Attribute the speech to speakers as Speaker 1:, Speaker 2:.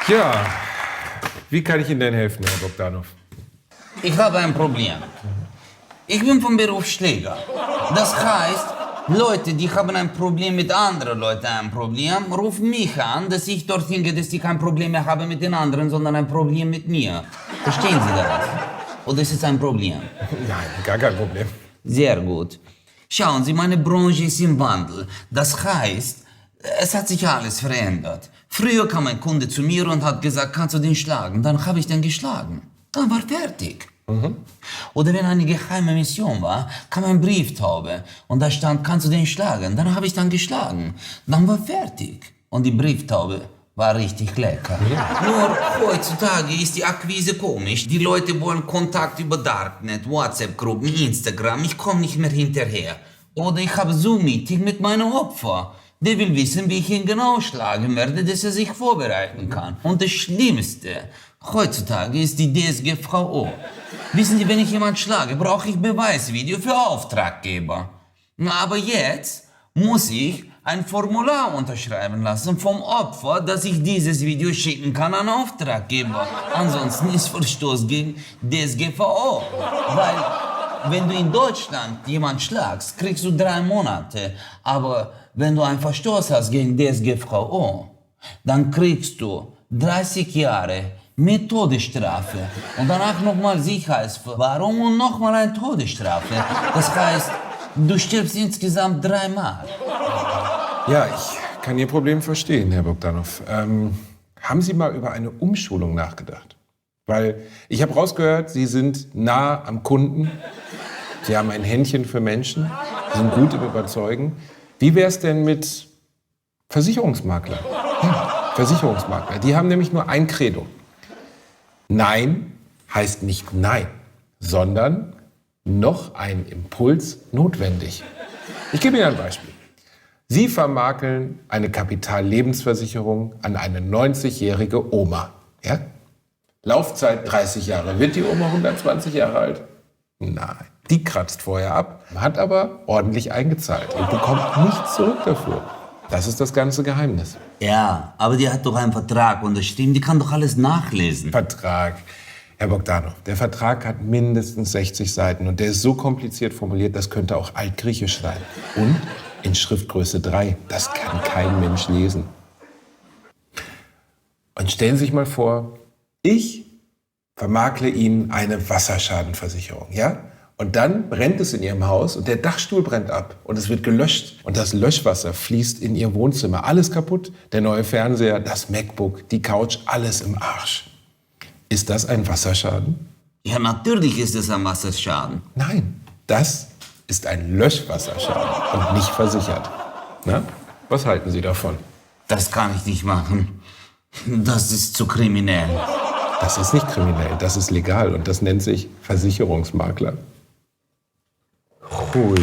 Speaker 1: Ja, wie kann ich Ihnen denn helfen, Herr Bogdanov?
Speaker 2: Ich habe ein Problem. Ich bin vom Beruf Schläger. Das heißt, Leute, die haben ein Problem mit anderen Leuten ein Problem, rufen mich an, dass ich dorthin gehe, dass ich kein Problem mehr habe mit den anderen, sondern ein Problem mit mir. Verstehen Sie das? Oder ist es ein Problem?
Speaker 1: Nein, gar kein Problem.
Speaker 2: Sehr gut. Schauen Sie, meine Branche ist im Wandel. Das heißt, es hat sich alles verändert. Früher kam ein Kunde zu mir und hat gesagt, kannst du den schlagen? Dann habe ich den geschlagen. Dann war fertig. Oder wenn eine geheime Mission war, kam ein Brieftaube und da stand, kannst du den schlagen? Dann habe ich dann geschlagen. Dann war fertig. Und die Brieftaube war richtig lecker. Ja. Nur heutzutage ist die Akquise komisch. Die Leute wollen Kontakt über Darknet, WhatsApp-Gruppen, Instagram. Ich komme nicht mehr hinterher. Oder ich habe Zoom-Meeting mit meinem Opfer. Der will wissen, wie ich ihn genau schlagen werde, dass er sich vorbereiten kann. Und das Schlimmste, heutzutage ist die DSGVO. Wissen Sie, wenn ich jemanden schlage, brauche ich Beweisvideo für Auftraggeber. Aber jetzt muss ich ein Formular unterschreiben lassen vom Opfer, dass ich dieses Video schicken kann an Auftraggeber. Ansonsten ist Verstoß gegen DSGVO. Weil wenn du in Deutschland jemanden schlagst, kriegst du 3 Monate. Aber wenn du einen Verstoß hast gegen DSGVO, dann kriegst du 30 Jahre mit Todesstrafe und danach nochmal Sicherheitsverwahrung und nochmal eine Todesstrafe. Das heißt, du stirbst insgesamt 3 Mal.
Speaker 1: Ja, ich kann Ihr Problem verstehen, Herr Bogdanov. Haben Sie mal über eine Umschulung nachgedacht? Weil ich habe rausgehört, Sie sind nah am Kunden. Sie haben ein Händchen für Menschen. Sie sind gut im Überzeugen. Wie wäre es denn mit Versicherungsmaklern? Ja, Versicherungsmakler. Die haben nämlich nur ein Credo. Nein heißt nicht Nein, sondern noch ein Impuls notwendig. Ich gebe Ihnen ein Beispiel. Sie vermakeln eine Kapitallebensversicherung an eine 90-jährige Oma. Ja? Laufzeit 30 Jahre. Wird die Oma 120 Jahre alt? Nein. Die kratzt vorher ab, hat aber ordentlich eingezahlt und bekommt nichts zurück dafür. Das ist das ganze Geheimnis.
Speaker 2: Ja, aber die hat doch einen Vertrag unterschrieben, die kann doch alles nachlesen.
Speaker 1: Vertrag. Herr Bogdanov, der Vertrag hat mindestens 60 Seiten und der ist so kompliziert formuliert, das könnte auch altgriechisch sein. Und in Schriftgröße 3, das kann kein Mensch lesen. Und stellen Sie sich mal vor, ich vermakle Ihnen eine Wasserschadenversicherung, ja? Und dann brennt es in Ihrem Haus und der Dachstuhl brennt ab und es wird gelöscht und das Löschwasser fließt in Ihr Wohnzimmer. Alles kaputt, der neue Fernseher, das MacBook, die Couch, alles im Arsch. Ist das ein Wasserschaden?
Speaker 2: Ja, natürlich ist es ein Wasserschaden.
Speaker 1: Nein, das ist ein Löschwasserschaden und nicht versichert. Na, was halten Sie davon?
Speaker 2: Das kann ich nicht machen. Das ist zu kriminell.
Speaker 1: Das ist nicht kriminell, das ist legal und das nennt sich Versicherungsmakler. Hui.